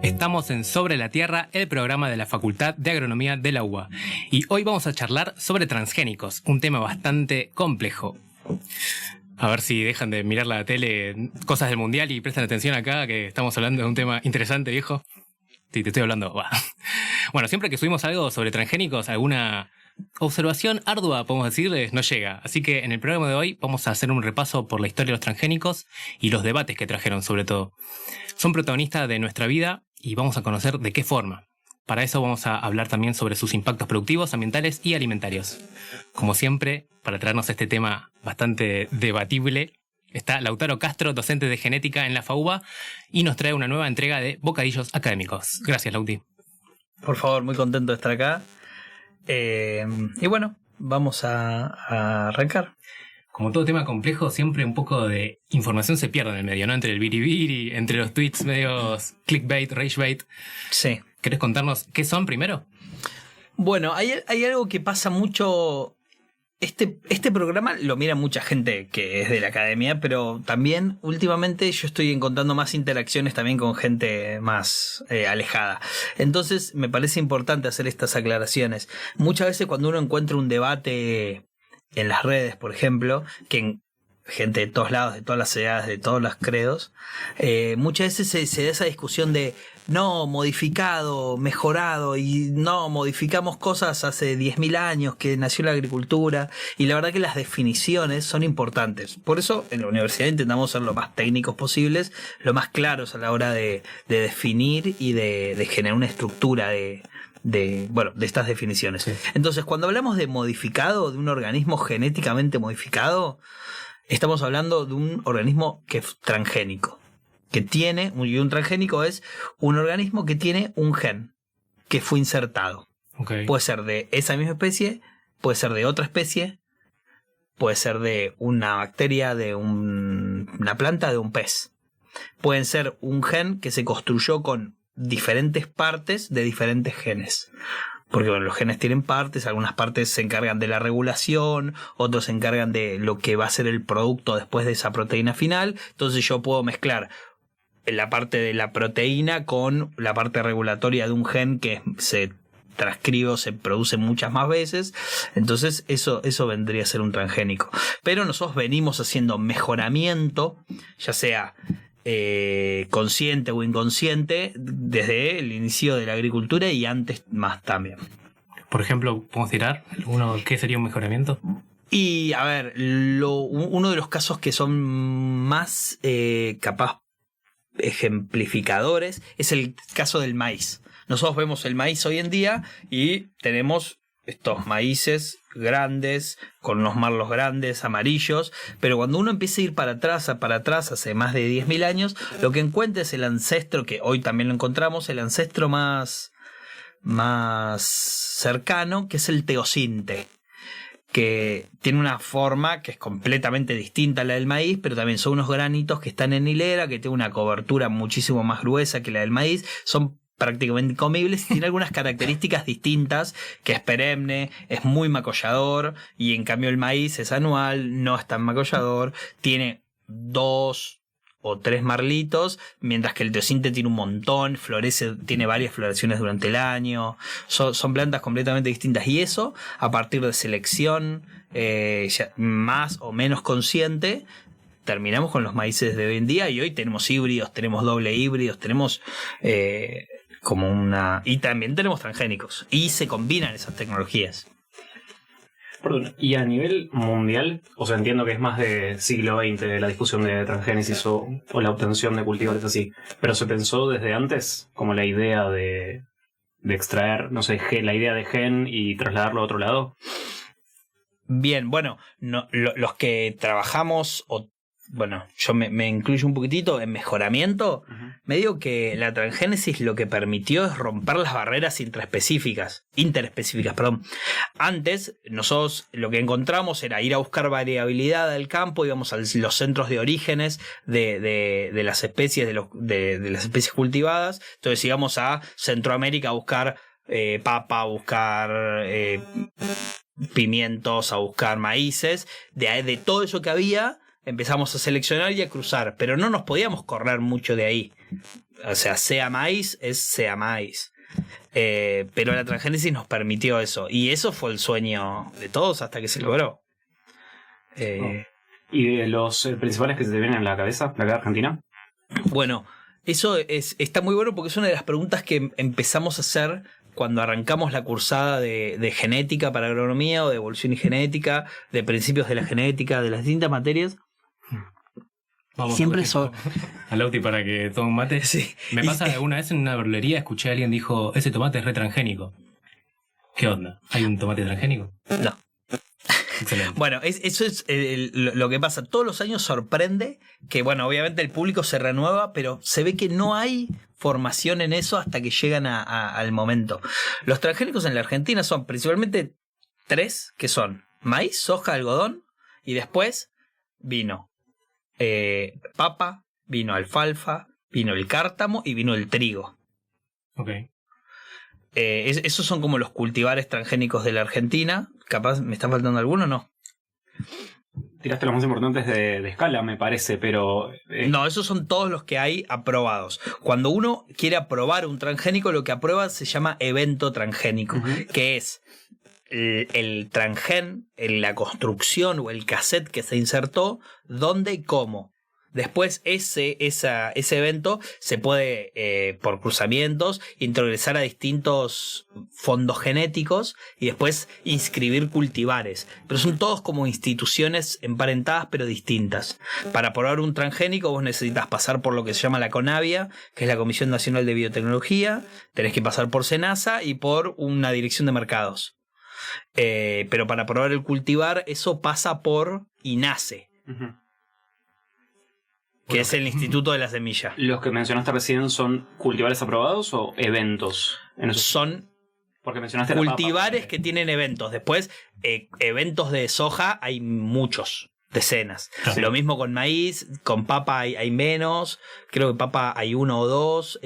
Estamos en Sobre la Tierra, el programa de la Facultad de Agronomía de la UBA. Y hoy vamos a charlar sobre transgénicos, un tema bastante complejo. A ver si dejan de mirar la tele, cosas del mundial, y prestan atención acá, que estamos hablando de un tema interesante, viejo. Sí, te estoy hablando. Bueno, siempre que subimos algo sobre transgénicos, alguna observación ardua, podemos decirles, no llega. Así que en el programa de hoy vamos a hacer un repaso por la historia de los transgénicos y los debates que trajeron, sobre todo. Son protagonistas de nuestra vida y vamos a conocer de qué forma. Para eso vamos a hablar también sobre sus impactos productivos, ambientales y alimentarios. Como siempre, para traernos este tema bastante debatible, está Lautaro Castro, docente de genética en la FAUBA, y nos trae una nueva entrega de Bocadillos Académicos. Gracias, Lauti. Por favor, muy contento de estar acá. Y bueno, vamos a arrancar. Como todo tema complejo, siempre un poco de información se pierde en el medio, ¿no? Entre el biribiri, entre los tweets medios clickbait, ragebait. Sí. ¿Querés contarnos qué son primero? Bueno, hay algo que pasa mucho. Este programa lo mira mucha gente que es de la academia, pero también últimamente yo estoy encontrando más interacciones también con gente más alejada. Entonces me parece importante hacer estas aclaraciones. Muchas veces cuando uno encuentra un debate en las redes, por ejemplo, gente de todos lados, de todas las edades, de todos los credos, muchas veces se da esa discusión de no, modificado, mejorado, y no, modificamos cosas hace 10.000 años que nació la agricultura, y la verdad que las definiciones son importantes. Por eso en la universidad intentamos ser lo más técnicos posibles, lo más claros a la hora de definir y de generar una estructura de estas definiciones. Sí. Entonces, cuando hablamos de modificado, de un organismo genéticamente modificado, estamos hablando de un organismo que es transgénico. Y un transgénico es un organismo que tiene un gen que fue insertado. Okay. Puede ser de esa misma especie, puede ser de otra especie, puede ser de una bacteria, de una planta, de un pez. Pueden ser un gen que se construyó con diferentes partes de diferentes genes. Porque bueno, los genes tienen partes, algunas partes se encargan de la regulación, otros se encargan de lo que va a ser el producto después de esa proteína final. Entonces yo puedo mezclar la parte de la proteína con la parte regulatoria de un gen que se transcribe o se produce muchas más veces. Entonces eso vendría a ser un transgénico. Pero nosotros venimos haciendo mejoramiento, ya sea consciente o inconsciente, desde el inicio de la agricultura y antes más también. Por ejemplo, ¿podemos tirar qué sería un mejoramiento? Y a ver, uno de los casos que son más capaz ejemplificadores es el caso del maíz. Nosotros vemos el maíz hoy en día y tenemos estos maíces grandes, con unos marlos grandes, amarillos, pero cuando uno empieza a ir para atrás, hace más de 10.000 años, lo que encuentra es el ancestro, que hoy también lo encontramos, el ancestro más cercano, que es el teosinte, que tiene una forma que es completamente distinta a la del maíz, pero también son unos granitos que están en hilera, que tienen una cobertura muchísimo más gruesa que la del maíz, son prácticamente comibles y tiene algunas características distintas, que es perenne, es muy macollador, y en cambio el maíz es anual, no es tan macollador, tiene 2 o 3 marlitos, mientras que el teosinte tiene un montón, florece, tiene varias floraciones durante el año, son plantas completamente distintas, y eso a partir de selección más o menos consciente terminamos con los maíces de hoy en día, y hoy tenemos híbridos, tenemos doble híbridos, tenemos y también tenemos transgénicos, y se combinan esas tecnologías. Perdón, y a nivel mundial, o sea, entiendo que es más de siglo XX la discusión de transgénesis o la obtención de cultivos así, pero ¿se pensó desde antes como la idea de extraer, no sé, la idea de gen y trasladarlo a otro lado? Bien, bueno, los que trabajamos, yo me incluyo un poquitito en mejoramiento. Uh-huh. Me digo que la transgénesis lo que permitió es romper las barreras interespecíficas. Antes, nosotros lo que encontramos era ir a buscar variabilidad al campo, íbamos a los centros de orígenes de las especies, de las especies cultivadas. Entonces íbamos a Centroamérica a buscar papa, a buscar pimientos, a buscar maíces, de todo eso que había. Empezamos a seleccionar y a cruzar, pero no nos podíamos correr mucho de ahí. o sea, sea maíz, sea maíz. Pero la transgénesis nos permitió eso. Y eso fue el sueño de todos hasta que se logró. ¿Y de los principales que se te vienen a la cabeza, de acá de Argentina? Bueno, eso está muy bueno porque es una de las preguntas que empezamos a hacer cuando arrancamos la cursada de genética para agronomía o de evolución y genética, de principios de la genética, de las distintas materias. Vamos Siempre al Lauti para que tome un mate. Sí. Me pasa que una vez en una verdulería escuché a alguien dijo, ese tomate es re transgénico. ¿Qué onda? ¿Hay un tomate transgénico? No. Excelente. Bueno, eso es lo que pasa. Todos los años sorprende que, bueno, obviamente el público se renueva, pero se ve que no hay formación en eso hasta que llegan al momento. Los transgénicos en la Argentina son principalmente 3, que son maíz, soja, algodón, y después vino papa, vino alfalfa, vino el cártamo y vino el trigo. Ok. Esos son como los cultivares transgénicos de la Argentina. Capaz, ¿me está faltando alguno o no? Tiraste los más importantes de escala, me parece, pero... No, esos son todos los que hay aprobados. Cuando uno quiere aprobar un transgénico, lo que aprueba se llama evento transgénico, que es el transgen, la construcción o el cassette que se insertó, dónde y cómo. Después ese evento se puede, por cruzamientos, introgresar a distintos fondos genéticos y después inscribir cultivares. Pero son todos como instituciones emparentadas pero distintas. Para probar un transgénico vos necesitas pasar por lo que se llama la CONAVIA, que es la Comisión Nacional de Biotecnología, tenés que pasar por SENASA y por una dirección de mercados. Pero para probar el cultivar, eso pasa por INASE. Que es el Instituto de la Semilla. ¿Los que mencionaste recién son cultivares aprobados o eventos? Son porque mencionaste cultivares la papa, que tienen eventos. Después, eventos de soja hay muchos, decenas. Sí. Lo mismo con maíz, con papa hay menos. Creo que papa hay 1 o 2,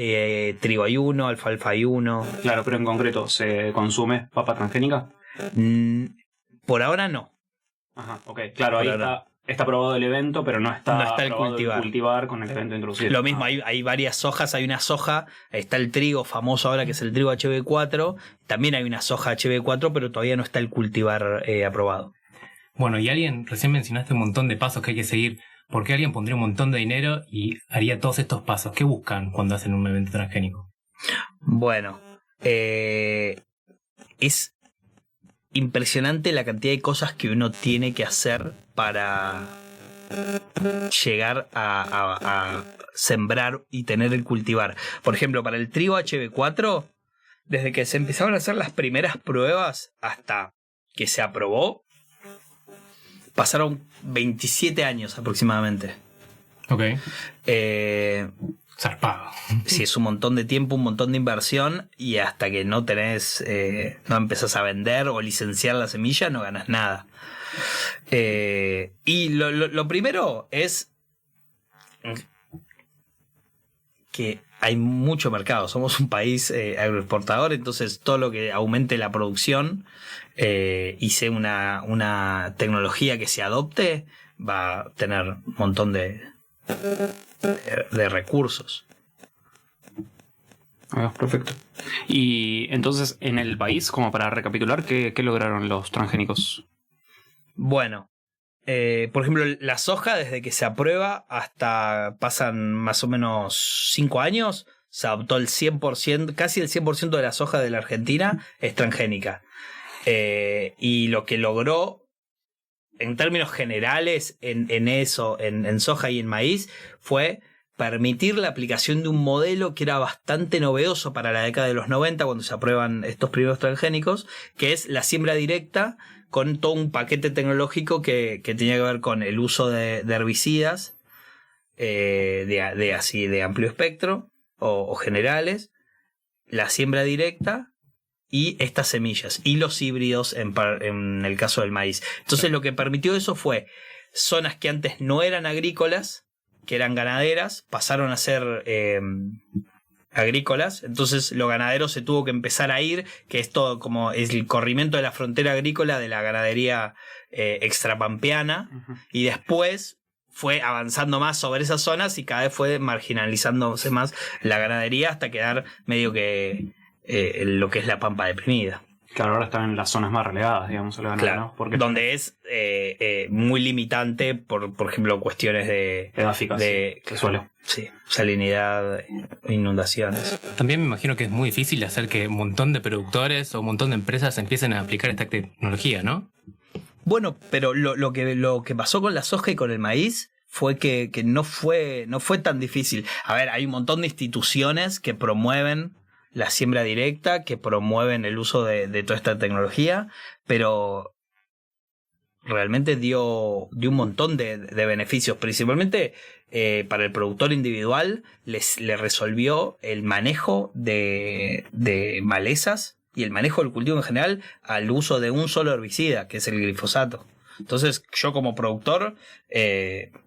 trigo hay 1, alfalfa hay 1. Claro, pero en concreto, ¿se consume papa transgénica? Por ahora no. Ajá, ok. Claro, Por ahí ahora. está aprobado el evento, pero no está el aprobado cultivar. el cultivar con el evento introducido. Lo mismo, hay varias sojas, hay una soja, está el trigo famoso ahora que es el trigo HB4, también hay una soja HB4, pero todavía no está el cultivar aprobado. Bueno, y recién mencionaste un montón de pasos que hay que seguir. ¿Por qué alguien pondría un montón de dinero y haría todos estos pasos? ¿Qué buscan cuando hacen un evento transgénico? Bueno, es impresionante la cantidad de cosas que uno tiene que hacer para llegar a sembrar y tener el cultivar. Por ejemplo, para el trigo HB4, desde que se empezaron a hacer las primeras pruebas hasta que se aprobó, pasaron 27 años aproximadamente. Ok. Zarpado. Sí, es un montón de tiempo, un montón de inversión, y hasta que no tenés, no empezás a vender o licenciar la semilla, no ganas nada. Y lo primero es que hay mucho mercado. Somos un país agroexportador, entonces todo lo que aumente la producción y sea una tecnología que se adopte va a tener un montón de recursos. Perfecto. Y entonces, en el país, como para recapitular, ¿qué lograron los transgénicos? Bueno, por ejemplo, la soja, desde que se aprueba hasta pasan más o menos 5 años, se adoptó el 100%, casi el 100% de la soja de la Argentina es transgénica. Y lo que logró, en términos generales, en soja y en maíz, fue permitir la aplicación de un modelo que era bastante novedoso para la década de los 90, cuando se aprueban estos primeros transgénicos, que es la siembra directa, con todo un paquete tecnológico que tenía que ver con el uso de herbicidas de amplio espectro o generales, la siembra directa y estas semillas y los híbridos en el caso del maíz. Entonces lo que permitió eso fue zonas que antes no eran agrícolas, que eran ganaderas, pasaron a ser agrícolas. Entonces lo ganadero se tuvo que empezar a ir, que es todo como es el corrimiento de la frontera agrícola de la ganadería extrapampeana. Y después fue avanzando más sobre esas zonas y cada vez fue marginalizándose más la ganadería hasta quedar medio que lo que es la pampa deprimida. Claro, ahora están en las zonas más relegadas, digamos, la ganadera, Claro, ¿no? Porque donde es muy limitante por ejemplo, cuestiones de edáficas, de suelo. Sí, salinidad, inundaciones. También me imagino que es muy difícil hacer que un montón de productores o un montón de empresas empiecen a aplicar esta tecnología, ¿no? Bueno, pero lo que pasó con la soja y con el maíz fue que no fue tan difícil. A ver, hay un montón de instituciones que promueven la siembra directa, que promueven el uso de toda esta tecnología, pero realmente dio un montón de beneficios, principalmente para el productor individual le resolvió el manejo de malezas y el manejo del cultivo en general al uso de un solo herbicida, que es el glifosato. Entonces yo como productor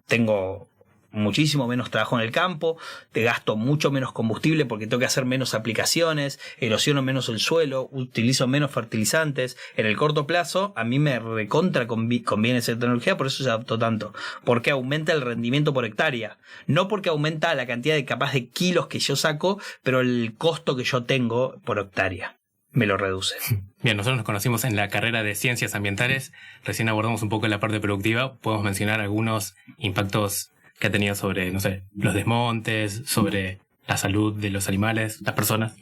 tengo muchísimo menos trabajo en el campo, te gasto mucho menos combustible porque tengo que hacer menos aplicaciones, erosiono menos el suelo, utilizo menos fertilizantes. En el corto plazo a mí me recontra conviene esa tecnología, por eso se adaptó tanto, porque aumenta el rendimiento por hectárea, no porque aumenta la cantidad de capaz de kilos que yo saco, pero el costo que yo tengo por hectárea me lo reduce. Bien, nosotros nos conocimos en la carrera de Ciencias Ambientales, recién abordamos un poco la parte productiva, podemos mencionar algunos impactos que ha tenido sobre, no sé, los desmontes, sobre la salud de los animales, las personas.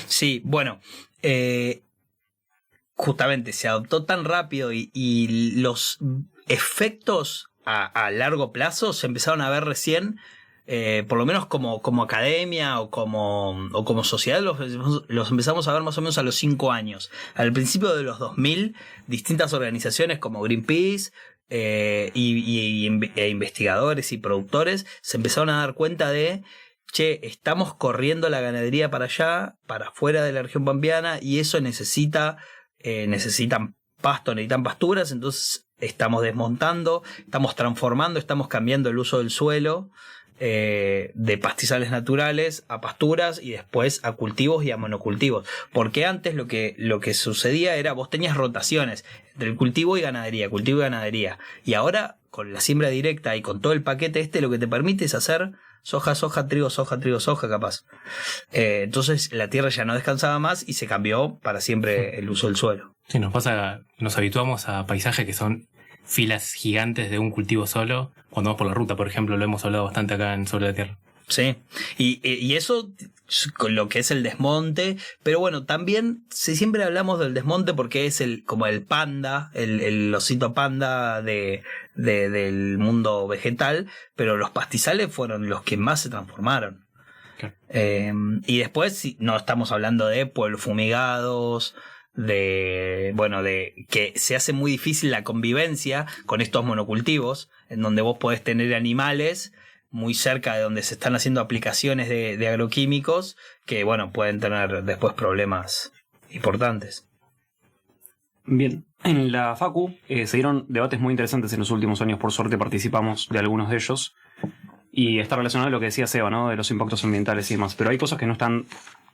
Sí, bueno, justamente se adoptó tan rápido y los efectos a largo plazo se empezaron a ver recién, por lo menos como academia o como sociedad, los empezamos a ver más o menos a los 5 años. Al principio de los 2000, distintas organizaciones como Greenpeace, e investigadores y productores se empezaron a dar cuenta de estamos corriendo la ganadería para allá, para afuera de la región pampeana, y eso necesitan pasto, necesitan pasturas, entonces estamos desmontando, estamos transformando, estamos cambiando el uso del suelo de pastizales naturales a pasturas y después a cultivos y a monocultivos, porque antes lo que sucedía era vos tenías rotaciones entre el cultivo y ganadería, y ahora con la siembra directa y con todo el paquete lo que te permite es hacer soja, trigo, soja capaz. Entonces la tierra ya no descansaba más y se cambió para siempre el uso del suelo. Sí, nos habituamos a paisajes que son filas gigantes de un cultivo solo. Cuando vamos por la ruta, por ejemplo, lo hemos hablado bastante acá en Sobre la Tierra. Sí, y eso con lo que es el desmonte, pero bueno, también siempre hablamos del desmonte porque es como el panda, el osito panda del mundo vegetal, pero los pastizales fueron los que más se transformaron. Claro. Y después no estamos hablando de pueblos fumigados, de que se hace muy difícil la convivencia con estos monocultivos, en donde vos podés tener animales muy cerca de donde se están haciendo aplicaciones de agroquímicos que, pueden tener después problemas importantes. Bien, en la Facu se dieron debates muy interesantes en los últimos años, por suerte participamos de algunos de ellos, y está relacionado a lo que decía Seba, ¿no? De los impactos ambientales y demás, pero hay cosas que no están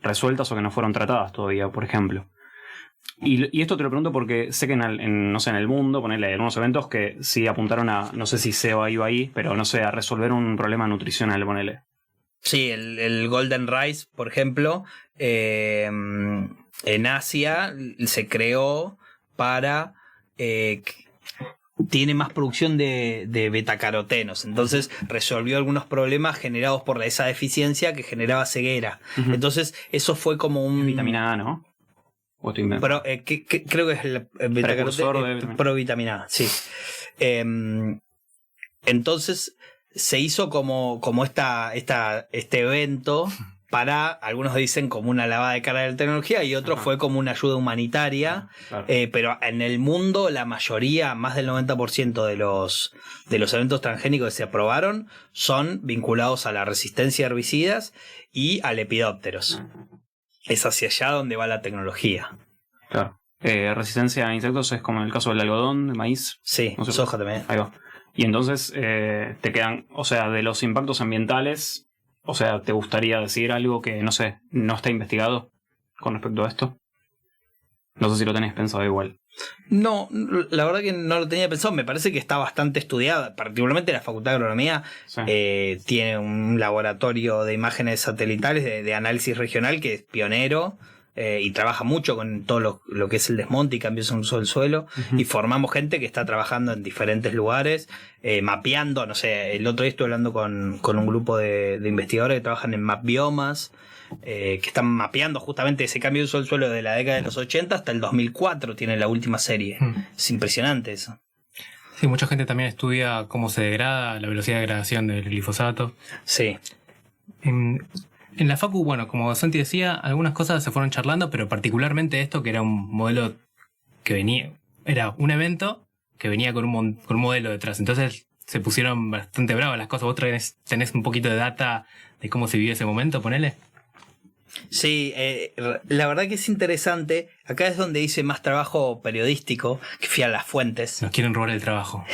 resueltas o que no fueron tratadas todavía, por ejemplo. Y esto te lo pregunto porque sé que en el mundo, ponerle algunos eventos que sí apuntaron a, no sé si Seba iba ahí, pero no sé, a resolver un problema nutricional, ponele. Sí, el Golden Rice, por ejemplo, en Asia se creó para... tiene más producción de betacarotenos, entonces resolvió algunos problemas generados por esa deficiencia que generaba ceguera. Uh-huh. Entonces eso fue como un... Vitamina A, ¿no? Pero creo que es el betacaroteno, provitamina A, sí. Entonces se hizo como este evento para, algunos dicen como una lavada de cara de la tecnología y otros fue como una ayuda humanitaria. Claro. Pero en el mundo la mayoría, más del 90% de los eventos transgénicos que se aprobaron son vinculados a la resistencia a herbicidas y a lepidópteros. Es hacia allá donde va la tecnología. Claro. Resistencia a insectos es como en el caso del algodón, del maíz. Sí, no sé, soja también. Ahí va. Y entonces te quedan, o sea, de los impactos ambientales, o sea, ¿te gustaría decir algo que, no sé, no está investigado con respecto a esto? No sé si lo tenés pensado igual. No, la verdad que no lo tenía pensado. Me parece que está bastante estudiada. Particularmente la Facultad de Agronomía Sí. tiene un laboratorio de imágenes satelitales de análisis regional que es pionero y trabaja mucho con todo lo que es el desmonte y cambios en uso del suelo. Ujú. Y formamos gente que está trabajando en diferentes lugares, mapeando. No sé, el otro día estuve hablando con un grupo de investigadores que trabajan en mapbiomas. Que están mapeando justamente ese cambio de uso del suelo de la década de los 80 hasta el 2004, tiene la última serie. Es impresionante eso. Sí, mucha gente también estudia cómo se degrada, la velocidad de degradación del glifosato. Sí. En la facu, bueno, como Santi decía, algunas cosas se fueron charlando, pero particularmente esto que era un modelo que venía, era un evento que venía con un modelo detrás. Entonces se pusieron bastante bravas las cosas. ¿Vos tenés un poquito de data de cómo se vivió ese momento? Ponele. Sí, la verdad que es interesante. Acá es donde hice más trabajo periodístico, que fui a las fuentes. Nos quieren robar el trabajo.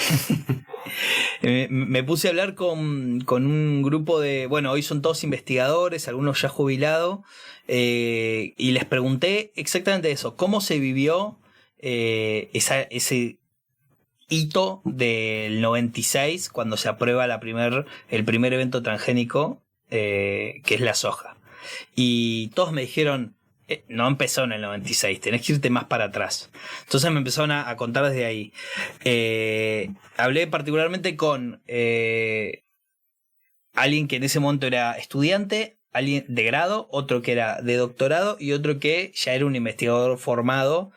Me puse a hablar con un grupo de... Bueno, hoy son todos investigadores, algunos ya jubilados, y les pregunté exactamente eso. ¿Cómo se vivió ese hito del 96 cuando se aprueba el primer evento transgénico, que es la soja? Y todos me dijeron, no empezó en el 96, tenés que irte más para atrás. Entonces me empezaron a contar desde ahí. Hablé particularmente con alguien que en ese momento era estudiante, alguien de grado, otro que era de doctorado y otro que ya era un investigador formado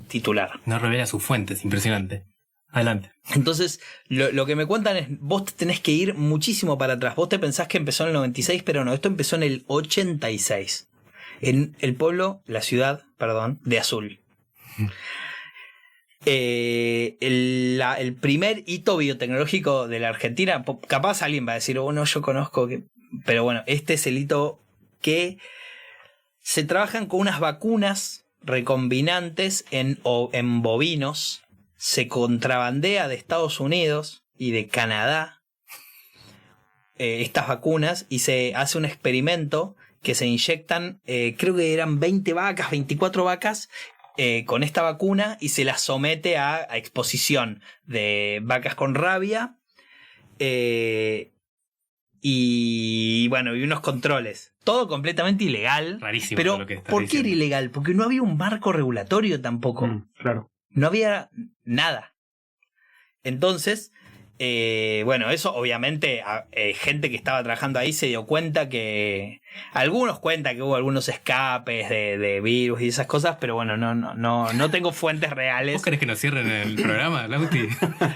titular. No revela sus fuentes, impresionante. Adelante. Entonces, lo que me cuentan es, vos te tenés que ir muchísimo para atrás. Vos te pensás que empezó en el 96, pero no, esto empezó en el 86. En el pueblo, la ciudad, perdón, de Azul. El primer hito biotecnológico de la Argentina, capaz alguien va a decir, oh no, yo conozco, pero bueno, este es el hito que se trabajan con unas vacunas recombinantes en bovinos. Se contrabandea de Estados Unidos y de Canadá estas vacunas y se hace un experimento que se inyectan, creo que eran 20 vacas, 24 vacas con esta vacuna y se las somete a exposición de vacas con rabia y bueno, y unos controles. Todo completamente ilegal. Rarísimo. Pero lo que está ¿por qué diciendo. era ilegal? Porque no había un marco regulatorio tampoco. Claro. No había nada. Entonces, bueno, eso obviamente gente que estaba trabajando ahí se dio cuenta que... Algunos cuentan que hubo algunos escapes de virus y esas cosas, pero bueno, no tengo fuentes reales. ¿Vos querés que nos cierren el programa, Lauti?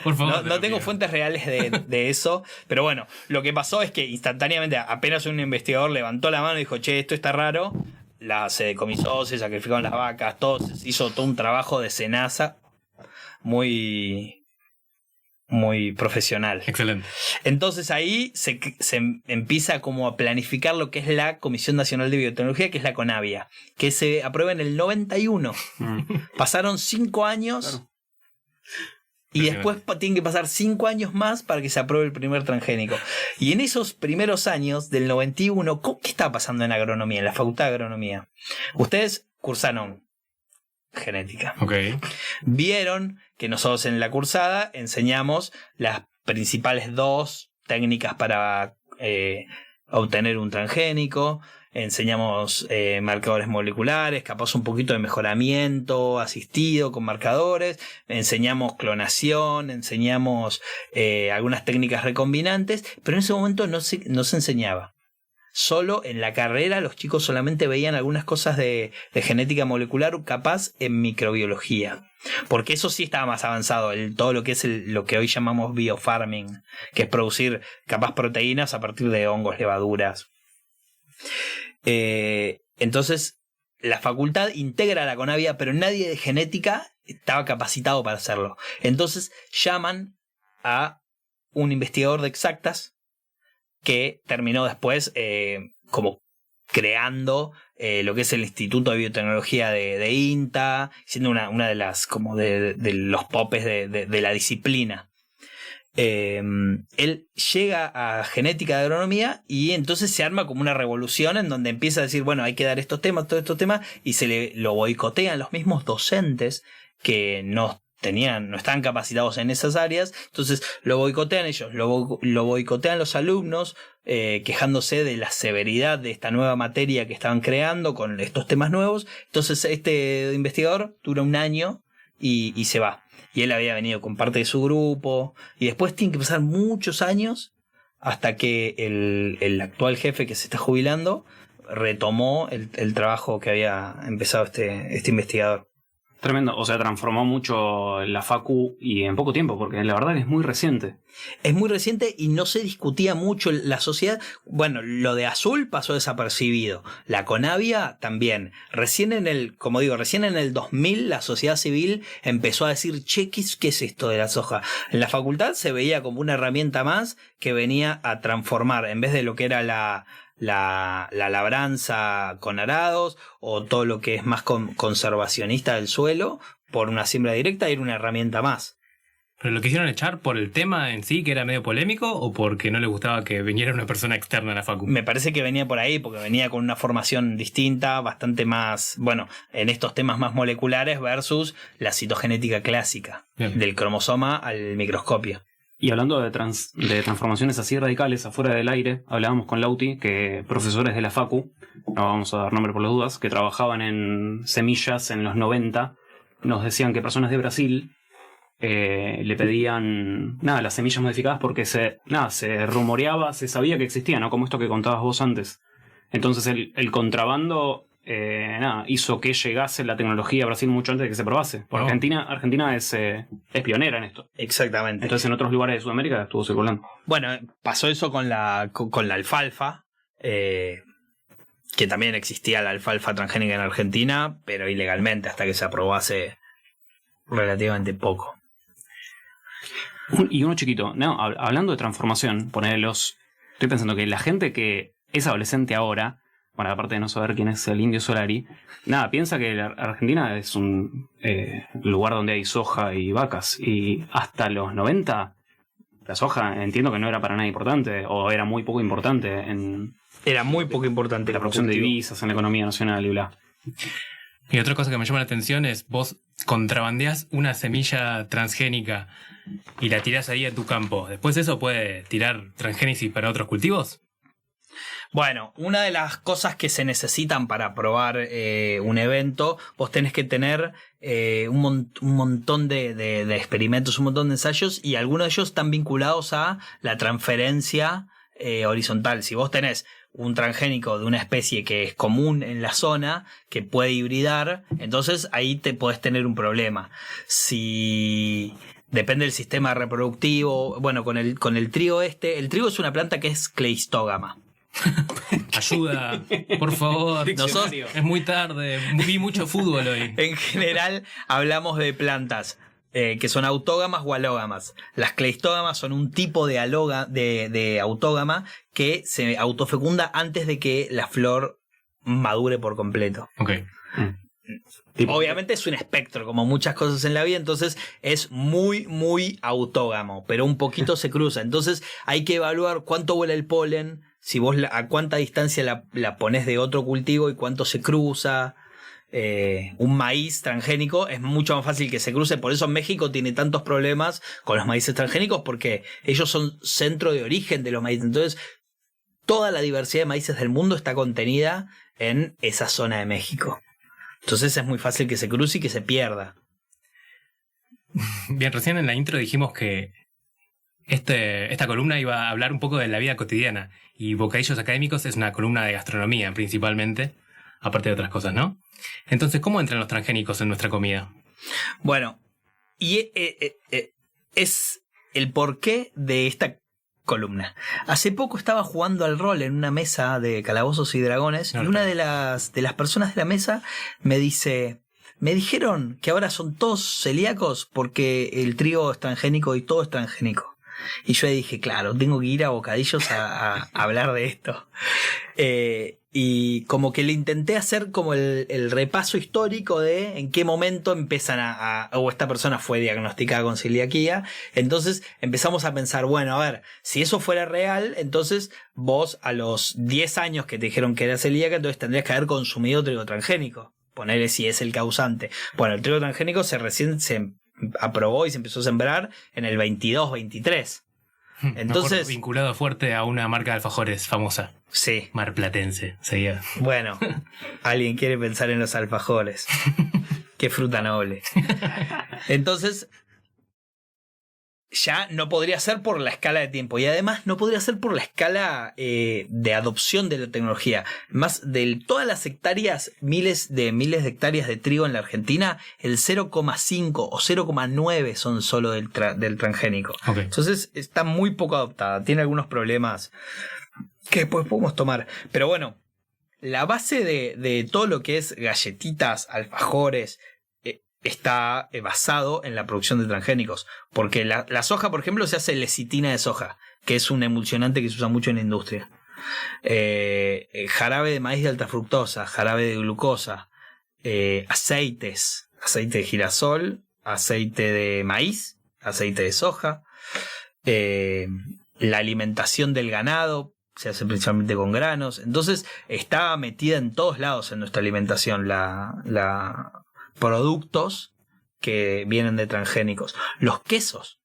Por favor. No tengo fuentes reales de eso, pero bueno, lo que pasó es que instantáneamente apenas un investigador levantó la mano y dijo, che, esto está raro, se decomisó, se sacrificaron las vacas, todo, se hizo todo un trabajo de cenaza muy, muy profesional. Excelente. Entonces ahí se empieza como a planificar lo que es la Comisión Nacional de Biotecnología, que es la CONAVIA, que se aprueba en el 91. Pasaron 5 años... Claro. Y después tienen que pasar 5 años más para que se apruebe el primer transgénico. Y en esos primeros años del 91, ¿qué estaba pasando en agronomía, en la Facultad de Agronomía? Ustedes cursaron genética. Ok. Vieron que nosotros en la cursada enseñamos las principales 2 técnicas para obtener un transgénico. Enseñamos marcadores moleculares, capaz un poquito de mejoramiento asistido con marcadores, enseñamos clonación, enseñamos algunas técnicas recombinantes, pero en ese momento no se enseñaba. Solo en la carrera los chicos solamente veían algunas cosas de genética molecular, capaz en microbiología. Porque eso sí estaba más avanzado, todo lo que es lo que hoy llamamos biofarming, que es producir capaz proteínas a partir de hongos, levaduras. Entonces la facultad integra la CONAVIA, pero nadie de genética estaba capacitado para hacerlo. Entonces llaman a un investigador de exactas que terminó después como creando lo que es el Instituto de Biotecnología de INTA, siendo una de las como de los popes de la disciplina. él llega a genética de agronomía y entonces se arma como una revolución en donde empieza a decir, bueno, hay que dar estos temas, todos estos temas, y lo boicotean los mismos docentes que no estaban capacitados en esas áreas, entonces lo boicotean ellos, lo boicotean los alumnos, quejándose de la severidad de esta nueva materia que estaban creando con estos temas nuevos. Entonces este investigador dura 1 año y se va. Y él había venido con parte de su grupo, y después tiene que pasar muchos años hasta que el actual jefe que se está jubilando retomó el trabajo que había empezado este investigador. Tremendo, o sea, transformó mucho la facu y en poco tiempo, porque la verdad que es muy reciente. Es muy reciente y no se discutía mucho la sociedad. Bueno, lo de Azul pasó desapercibido. La Conavia también. Recién en el 2000 la sociedad civil empezó a decir, che, ¿qué es esto de la soja? En la facultad se veía como una herramienta más que venía a transformar, en vez de lo que era la labranza con arados o todo lo que es más conservacionista del suelo, por una siembra directa, era una herramienta más. ¿Pero lo quisieron echar por el tema en sí, que era medio polémico, o porque no le gustaba que viniera una persona externa a la facu? Me parece que venía por ahí, porque venía con una formación distinta, bastante más, bueno, en estos temas más moleculares versus la citogenética clásica. Bien. Del cromosoma al microscopio. Y hablando de transformaciones así radicales afuera del aire, hablábamos con Lauti, que profesores de la facu, no vamos a dar nombre por las dudas, que trabajaban en semillas en los 90, nos decían que personas de Brasil le pedían las semillas modificadas porque se rumoreaba, se sabía que existían, ¿no? Como esto que contabas vos antes. Entonces el contrabando hizo que llegase la tecnología a Brasil mucho antes de que se probase. Porque Argentina es pionera en esto. Exactamente. Entonces en otros lugares de Sudamérica estuvo circulando. Bueno, pasó eso con la alfalfa, que también existía la alfalfa transgénica en Argentina, pero ilegalmente hasta que se aprobó hace relativamente poco. Y uno chiquito, hablando de transformación, estoy pensando que la gente que es adolescente ahora, bueno, aparte de no saber quién es el Indio Solari, piensa que la Argentina es un lugar donde hay soja y vacas, y hasta los 90 la soja entiendo que no era para nada importante, o era muy poco importante Era muy poco importante la producción de divisas en la economía nacional y bla. Y otra cosa que me llama la atención es, vos contrabandeás una semilla transgénica y la tirás ahí a tu campo. ¿Después eso puede tirar transgénesis para otros cultivos? Bueno, una de las cosas que se necesitan para probar un evento, vos tenés que tener un montón de experimentos, un montón de ensayos, y algunos de ellos están vinculados a la transferencia horizontal. Si vos tenés un transgénico de una especie que es común en la zona, que puede hibridar, entonces ahí te podés tener un problema. Si depende del sistema reproductivo, bueno, con el trigo el trigo es una planta que es cleistógama. Ayuda, por favor. Es muy tarde, vi mucho fútbol hoy. En general hablamos de plantas que son autógamas o alógamas. Las cleistógamas son un tipo de autógama que se autofecunda antes de que la flor madure por completo. Okay. Obviamente es un espectro, como muchas cosas en la vida, entonces es muy, muy autógamo, pero un poquito se cruza. Entonces hay que evaluar cuánto vuela el polen, si vos a cuánta distancia la ponés de otro cultivo y cuánto se cruza. Un maíz transgénico es mucho más fácil que se cruce, por eso México tiene tantos problemas con los maíces transgénicos, porque ellos son centro de origen de los maíces. Entonces toda la diversidad de maíces del mundo está contenida en esa zona de México. Entonces es muy fácil que se cruce y que se pierda. Bien, recién en la intro dijimos que esta columna iba a hablar un poco de la vida cotidiana, y Bocadillos Académicos es una columna de gastronomía principalmente, aparte de otras cosas, ¿no? Entonces, ¿cómo entran los transgénicos en nuestra comida? Bueno, y es el porqué de esta columna. Hace poco estaba jugando al rol en una mesa de calabozos y dragones, y una de las personas de la mesa me dice: me dijeron que ahora son todos celíacos porque el trigo es transgénico y todo es transgénico. Y yo dije, claro, tengo que ir a Bocadillos a hablar de esto. y como que le intenté hacer como el repaso histórico de en qué momento empiezan o esta persona fue diagnosticada con celiaquía. Entonces empezamos a pensar, bueno, a ver, si eso fuera real, entonces vos a los 10 años que te dijeron que era celíaca, entonces tendrías que haber consumido trigo transgénico. Ponerle si es el causante. Bueno, el trigo transgénico recién se aprobó y se empezó a sembrar en el 22-23. Entonces, vinculado fuerte a una marca de alfajores famosa. Sí. Marplatense, seguía. Bueno, alguien quiere pensar en los alfajores. Qué fruta noble. Entonces, ya no podría ser por la escala de tiempo. Y además no podría ser por la escala de adopción de la tecnología. Más de todas las hectáreas, miles de hectáreas de trigo en la Argentina, el 0,5 o 0,9 son solo del transgénico. Okay. Entonces está muy poco adoptada. Tiene algunos problemas que después podemos tomar. Pero bueno, la base de todo lo que es galletitas, alfajores, está basado en la producción de transgénicos. Porque la soja, por ejemplo, se hace lecitina de soja, que es un emulsionante que se usa mucho en la industria. Jarabe de maíz de alta fructosa, jarabe de glucosa, aceites, aceite de girasol, aceite de maíz, aceite de soja, la alimentación del ganado se hace principalmente con granos. Entonces está metida en todos lados en nuestra alimentación la productos que vienen de transgénicos. Los quesos,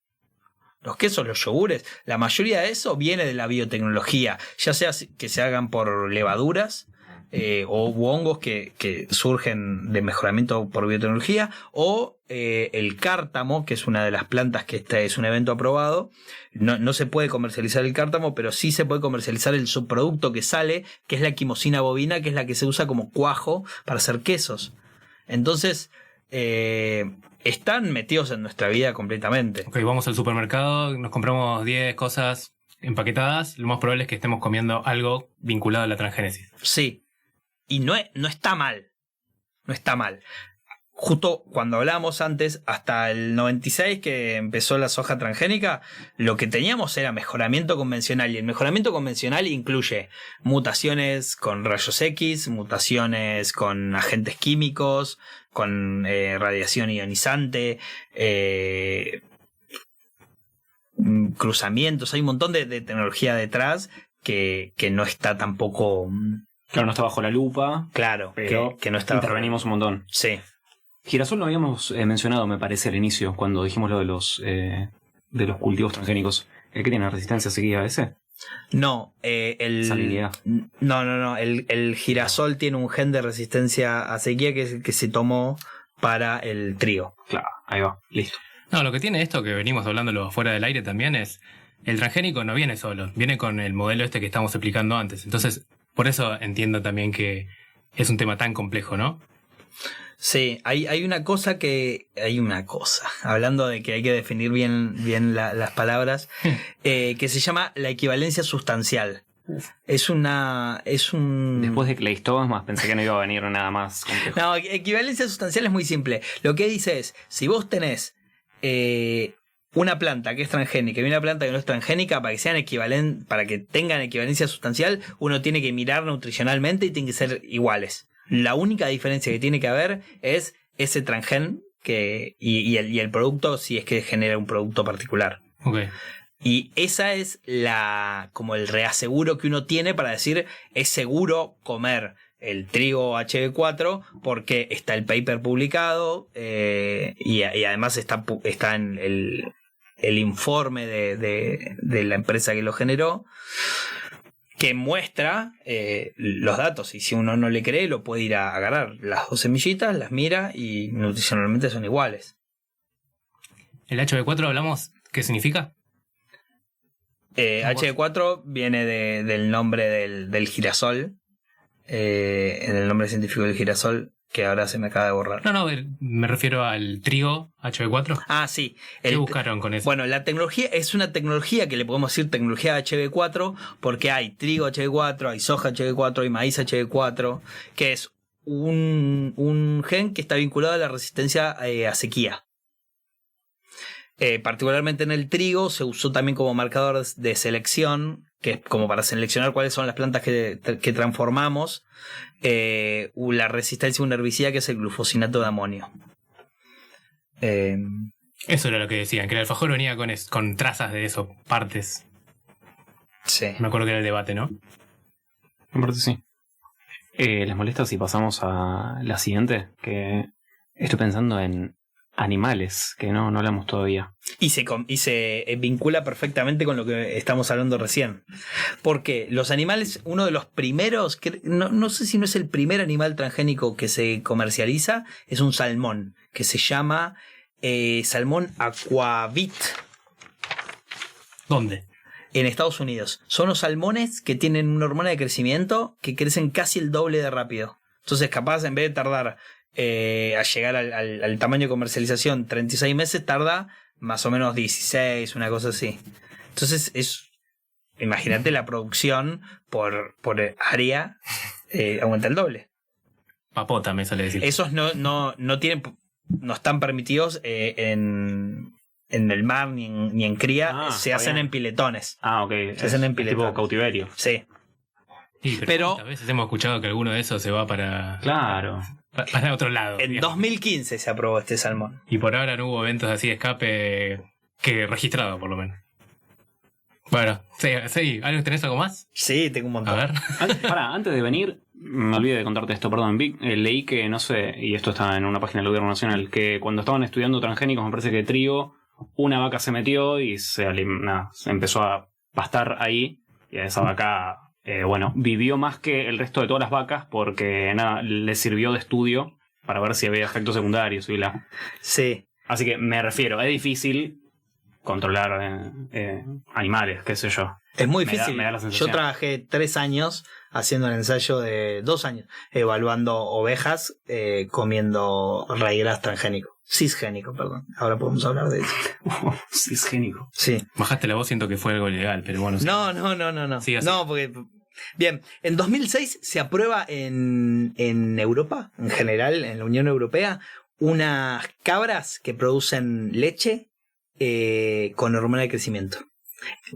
los yogures, la mayoría de eso viene de la biotecnología, ya sea que se hagan por levaduras o hongos que surgen de mejoramiento por biotecnología, o el cártamo, que es una de las plantas que es un evento aprobado. No se puede comercializar el cártamo, pero sí se puede comercializar el subproducto que sale, que es la quimosina bovina, que es la que se usa como cuajo para hacer quesos. Entonces, están metidos en nuestra vida completamente. Ok, vamos al supermercado, nos compramos 10 cosas empaquetadas, lo más probable es que estemos comiendo algo vinculado a la transgénesis. Sí, y no está mal, no está mal. Justo cuando hablábamos antes, hasta el 96 que empezó la soja transgénica, lo que teníamos era mejoramiento convencional, y el mejoramiento convencional incluye mutaciones con rayos X, mutaciones con agentes químicos, con radiación ionizante, cruzamientos. Hay un montón de tecnología detrás que no está tampoco... Claro, no está bajo la lupa. Claro, pero que no está... Intervenimos un montón. Sí. Girasol lo habíamos mencionado, me parece, al inicio, cuando dijimos lo de los cultivos transgénicos. ¿El que tiene resistencia seguida a ese? No, Salinidad. No. El girasol tiene un gen de resistencia a sequía que es el que se tomó para el trigo. Claro, ahí va, listo. No, lo que tiene esto, que venimos hablándolo fuera del aire también, es el transgénico no viene solo, viene con el modelo este que estamos explicando antes. Entonces, por eso entiendo también que es un tema tan complejo, ¿no? Sí, hay una cosa, hablando de que hay que definir bien las palabras, que se llama la equivalencia sustancial. Es un... Después de Cleistomas pensé que no iba a venir nada más complejo. No, equivalencia sustancial es muy simple. Lo que dice es, si vos tenés una planta que es transgénica y una planta que no es transgénica, para que sean equivalentes, para que tengan equivalencia sustancial, uno tiene que mirar nutricionalmente y tienen que ser iguales. La única diferencia que tiene que haber es ese transgen y el producto, si es que genera un producto particular. Okay. Y esa es como el reaseguro que uno tiene para decir es seguro comer el trigo HB4 porque está el paper publicado y además está en el informe de la empresa que lo generó, que muestra los datos, y si uno no le cree lo puede ir a agarrar las 2 semillitas, las mira y nutricionalmente son iguales. ¿El HB4 hablamos? ¿Qué significa? HB4 viene del nombre del girasol, en el nombre científico del girasol, que ahora se me acaba de borrar. No, me refiero al trigo HB4. Ah, sí. ¿Qué buscaron con eso? Bueno, la tecnología es una tecnología que le podemos decir tecnología HB4 porque hay trigo HB4, hay soja HB4, hay maíz HB4, que es un gen que está vinculado a la resistencia a sequía. Particularmente en el trigo se usó también como marcador de selección, que es como para seleccionar cuáles son las plantas que transformamos, la resistencia a un herbicida que es el glufosinato de amonio. Eso era lo que decían, que el alfajor venía con trazas de eso, partes. Sí. Me acuerdo que era el debate, ¿no? En parte sí. ¿Les molesta si pasamos a la siguiente? Que estoy pensando en animales, que no hablamos todavía. Y se vincula perfectamente con lo que estamos hablando recién. Porque los animales, uno de los primeros, no sé si no es el primer animal transgénico que se comercializa, es un salmón, que se llama salmón aquavit. ¿Dónde? En Estados Unidos. Son los salmones que tienen una hormona de crecimiento que crecen casi el doble de rápido. Entonces, capaz, en vez de tardar a llegar al tamaño de comercialización 36 meses, tarda más o menos 16, una cosa así. Entonces, imagínate la producción por área, aumenta el doble. Papota, me sale decir. Esos no están permitidos en el mar ni en cría, se hacen bien. en piletones. Ok. Se hacen en piletones. Tipo cautiverio. Sí. Sí, pero a veces hemos escuchado que alguno de esos se va para otro lado. En 2015 se aprobó este salmón. Y por ahora no hubo eventos así de escape que registrado, por lo menos. Bueno, sí. ¿Tenés algo más? Sí, tengo un montón. A ver. Antes de venir, me olvidé de contarte esto, perdón. Leí que, no sé, y esto está en una página del Gobierno Nacional, que cuando estaban estudiando transgénicos, me parece que trigo, una vaca se metió y se empezó a pastar ahí. Y a esa vaca, vivió más que el resto de todas las vacas porque le sirvió de estudio para ver si había efectos secundarios. Sí. Así que me refiero, es difícil controlar animales, qué sé yo. Es muy difícil. Me da la sensación. Yo trabajé 3 años haciendo un ensayo de 2 años, evaluando ovejas comiendo raigras transgénico. Cisgénico, perdón. Ahora podemos hablar de eso. Cisgénico. Sí. Bajaste la voz, siento que fue algo ilegal, pero bueno. Sí. No. Sí, así. No, porque... Bien, en 2006 se aprueba en Europa, en general, en la Unión Europea, unas cabras que producen leche con hormona de crecimiento.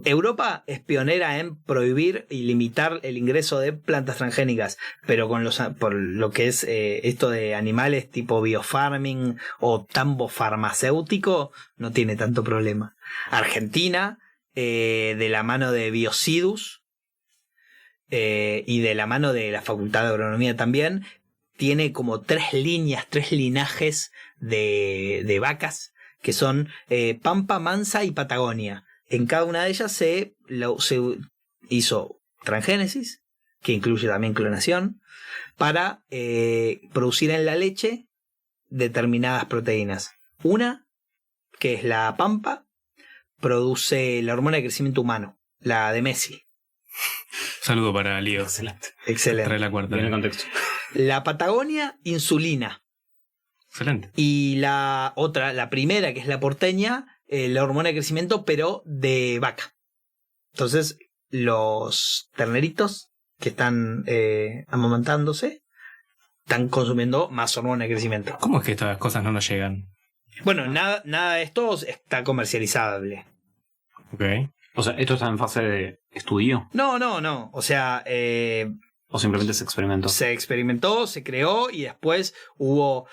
Europa es pionera en prohibir y limitar el ingreso de plantas transgénicas, pero por lo que es esto de animales tipo biofarming o tambo farmacéutico, no tiene tanto problema. Argentina, de la mano de Biocidus y de la mano de la Facultad de Agronomía también, tiene como 3 linajes de vacas, que son Pampa, Mansa y Patagonia. En cada una de ellas se hizo transgénesis, que incluye también clonación, para producir en la leche determinadas proteínas. Una, que es la Pampa, produce la hormona de crecimiento humano, la de Messi. Saludo para Lío. Excelente. Trae la cuarta. En el contexto. La Patagonia, insulina. Excelente. Y la otra, la primera, que es la porteña, la hormona de crecimiento, pero de vaca. Entonces, los terneritos que están amamantándose están consumiendo más hormona de crecimiento. ¿Cómo es que estas cosas no nos llegan? Bueno, nada de esto está comercializable. Ok. O sea, ¿esto está en fase de estudio? No. O sea, ¿O simplemente se experimentó? se experimentó, se creó y después hubo...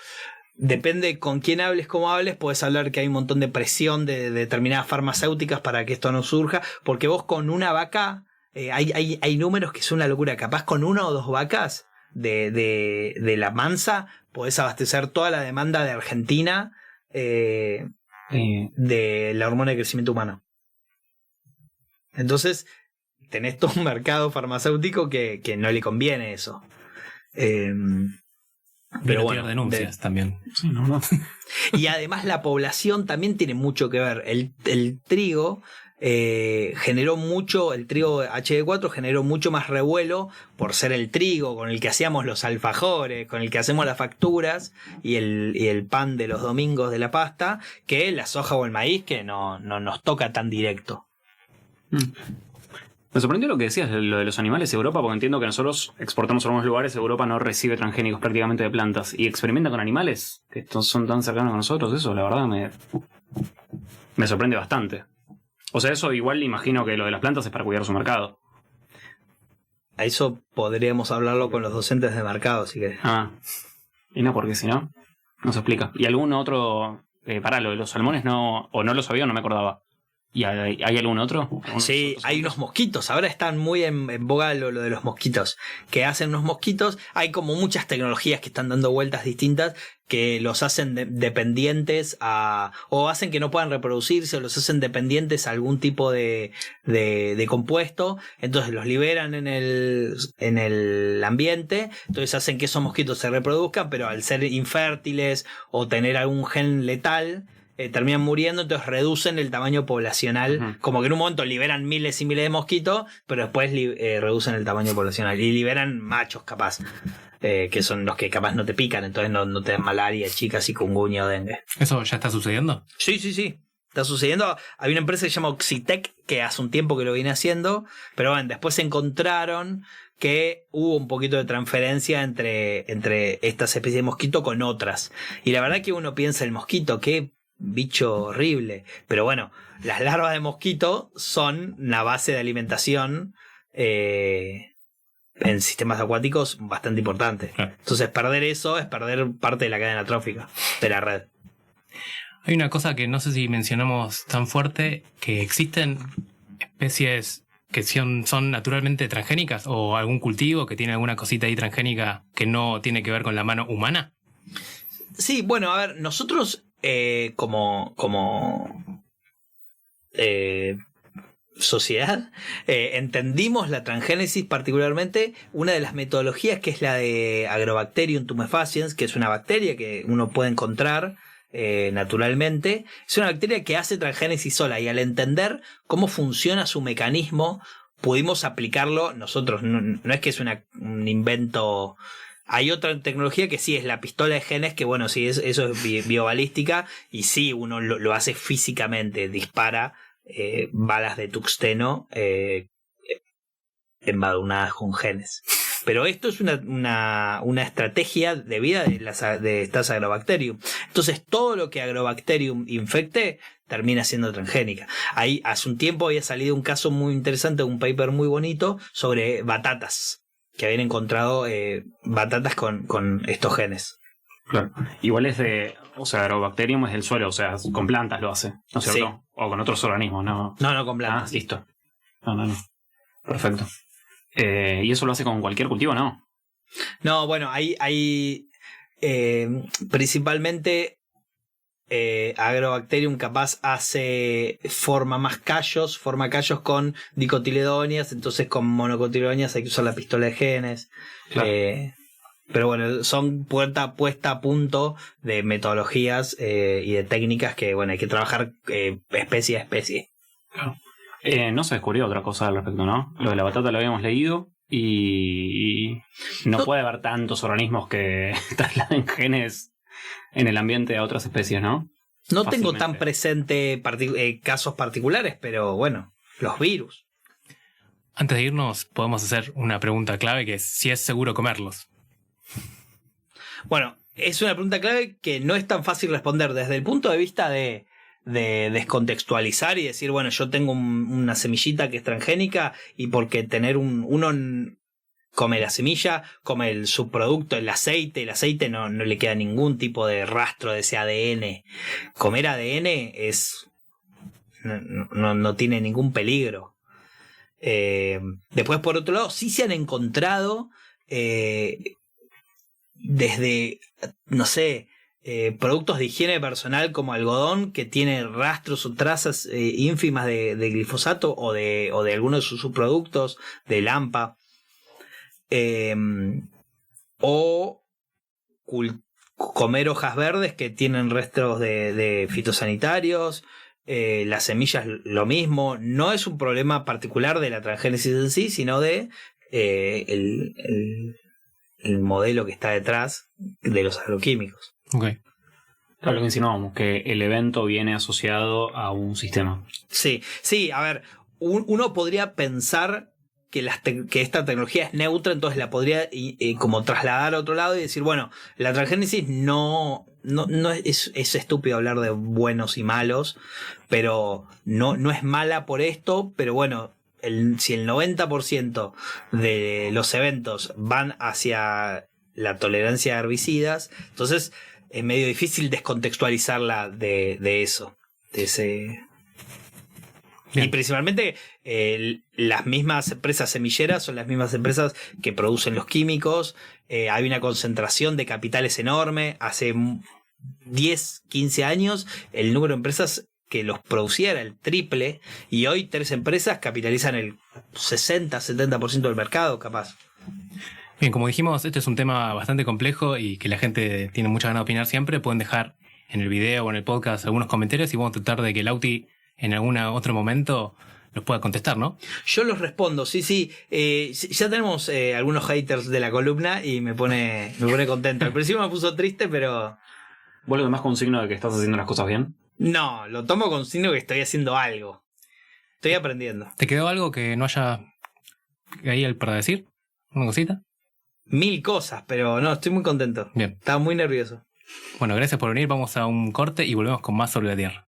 Depende con quién hables, cómo hables, puedes hablar que hay un montón de presión de determinadas farmacéuticas para que esto no surja, porque vos con una vaca, hay números que son una locura, capaz con 1 o 2 vacas de la mansa podés abastecer toda la demanda de Argentina de la hormona de crecimiento humano. Entonces tenés todo un mercado farmacéutico que no le conviene eso. Pero bueno, denuncias también. Sí, no. Y además la población también tiene mucho que ver. El trigo generó mucho, el trigo HD4 generó mucho más revuelo por ser el trigo con el que hacíamos los alfajores, con el que hacemos las facturas y el pan de los domingos de la pasta, que la soja o el maíz, que no nos toca tan directo. Me sorprendió lo que decías, lo de los animales de Europa, porque entiendo que nosotros exportamos a algunos lugares, Europa no recibe transgénicos prácticamente de plantas, y experimenta con animales que son tan cercanos a nosotros, eso la verdad me sorprende bastante. O sea, eso igual imagino que lo de las plantas es para cuidar su mercado. A eso podríamos hablarlo con los docentes de mercado, si querés. Y no, porque si no, no se explica. ¿Y algún otro? Lo de los salmones no, o no lo sabía o no me acordaba. ¿Y hay algún otro? Sí, hay unos mosquitos. Ahora están muy en boga lo de los mosquitos. Que hacen unos mosquitos. Hay como muchas tecnologías que están dando vueltas distintas que los hacen dependientes o hacen que no puedan reproducirse, o los hacen dependientes a algún tipo de compuesto. Entonces los liberan en el ambiente. Entonces hacen que esos mosquitos se reproduzcan, pero al ser infértiles o tener algún gen letal, terminan muriendo, entonces reducen el tamaño poblacional. Uh-huh. Como que en un momento liberan miles y miles de mosquitos, pero después reducen el tamaño poblacional. Y liberan machos, capaz, que son los que capaz no te pican, entonces no te dan malaria, chicas, chikungunya o dengue. ¿Eso ya está sucediendo? Sí. Está sucediendo. Hay una empresa que se llama Oxitec, que hace un tiempo que lo viene haciendo, pero bueno, después se encontraron que hubo un poquito de transferencia entre estas especies de mosquito con otras. Y la verdad que uno piensa el mosquito, qué bicho horrible, pero bueno, las larvas de mosquito son una base de alimentación en sistemas acuáticos bastante importante. Entonces perder eso es perder parte de la cadena trófica de la red. Hay una cosa que no sé si mencionamos tan fuerte, que existen especies que son naturalmente transgénicas, o algún cultivo que tiene alguna cosita ahí transgénica que no tiene que ver con la mano humana. Sí, bueno, a ver, nosotros como sociedad entendimos la transgénesis, particularmente una de las metodologías, que es la de Agrobacterium tumefaciens, que es una bacteria que uno puede encontrar naturalmente. Es una bacteria que hace transgénesis sola, y al entender cómo funciona su mecanismo pudimos aplicarlo nosotros. No es que es un invento. Hay otra tecnología que sí es la pistola de genes, que bueno, sí, eso es biobalística, y sí, uno lo hace físicamente, dispara balas de tuxteno embadurnadas con genes. Pero esto es una estrategia de vida de estas Agrobacterium. Entonces todo lo que Agrobacterium infecte termina siendo transgénica. Ahí hace un tiempo había salido un caso muy interesante, un paper muy bonito sobre batatas, que habían encontrado batatas con estos genes. Claro. Igual Agrobacterium es del suelo, o sea, con plantas lo hace, ¿no es cierto? Sí. O con otros organismos, ¿no? No, con plantas. Listo. No. Perfecto. ¿Y eso lo hace con cualquier cultivo, no? No, bueno, hay principalmente Agrobacterium capaz forma callos con dicotiledonias, entonces con monocotiledonias hay que usar la pistola de genes. Claro. Pero bueno, son puesta a punto de metodologías y de técnicas que bueno, hay que trabajar especie a especie. Claro. No se descubrió otra cosa al respecto, ¿no? Lo de la batata lo habíamos leído y no puede haber tantos organismos que trasladen genes en el ambiente a otras especies, ¿no? No tengo tan presente casos particulares, pero bueno, los virus. Antes de irnos, podemos hacer una pregunta clave, que es si es seguro comerlos. Bueno, es una pregunta clave que no es tan fácil responder desde el punto de vista de descontextualizar y decir, bueno, yo tengo una semillita que es transgénica, y porque uno come la semilla, come el subproducto, el aceite no le queda ningún tipo de rastro de ese ADN. Comer ADN no tiene ningún peligro. Después, por otro lado, sí se han encontrado desde, no sé, productos de higiene personal como algodón que tiene rastros o trazas ínfimas de glifosato o de algunos de sus subproductos, de Lampa, o comer hojas verdes que tienen restos de fitosanitarios. Las semillas lo mismo. No es un problema particular de la transgénesis en sí, sino de el modelo que está detrás de los agroquímicos. Okay. Claro, lo que insinuábamos, que el evento viene asociado a un sistema. Sí, a ver, uno podría pensar que esta tecnología es neutra, entonces la podría como trasladar a otro lado y decir, bueno, la transgénesis no es estúpido hablar de buenos y malos, pero no es mala por esto, pero bueno, si el 90% de los eventos van hacia la tolerancia a herbicidas, entonces es medio difícil descontextualizarla de eso, de ese... Bien. Y principalmente las mismas empresas semilleras son las mismas empresas que producen los químicos. Hay una concentración de capitales enorme. Hace 10, 15 años el número de empresas que los producía era el triple, y hoy 3 empresas capitalizan el 60-70% del mercado, capaz. Bien, como dijimos, este es un tema bastante complejo y que la gente tiene mucha ganas de opinar siempre. Pueden dejar en el video o en el podcast algunos comentarios y vamos a tratar de que Lauti en algún otro momento los pueda contestar, ¿no? Yo los respondo, sí. Ya tenemos algunos haters de la columna y me pone contento. Al principio me puso triste, pero... ¿Vos lo tomás como un signo de que estás haciendo las cosas bien? No, lo tomo con signo que estoy haciendo algo. Estoy aprendiendo. ¿Te quedó algo que no haya ahí para decir? ¿Una cosita? 1000 cosas, pero no, estoy muy contento. Bien. Estaba muy nervioso. Bueno, gracias por venir. Vamos a un corte y volvemos con más sobre la Tierra.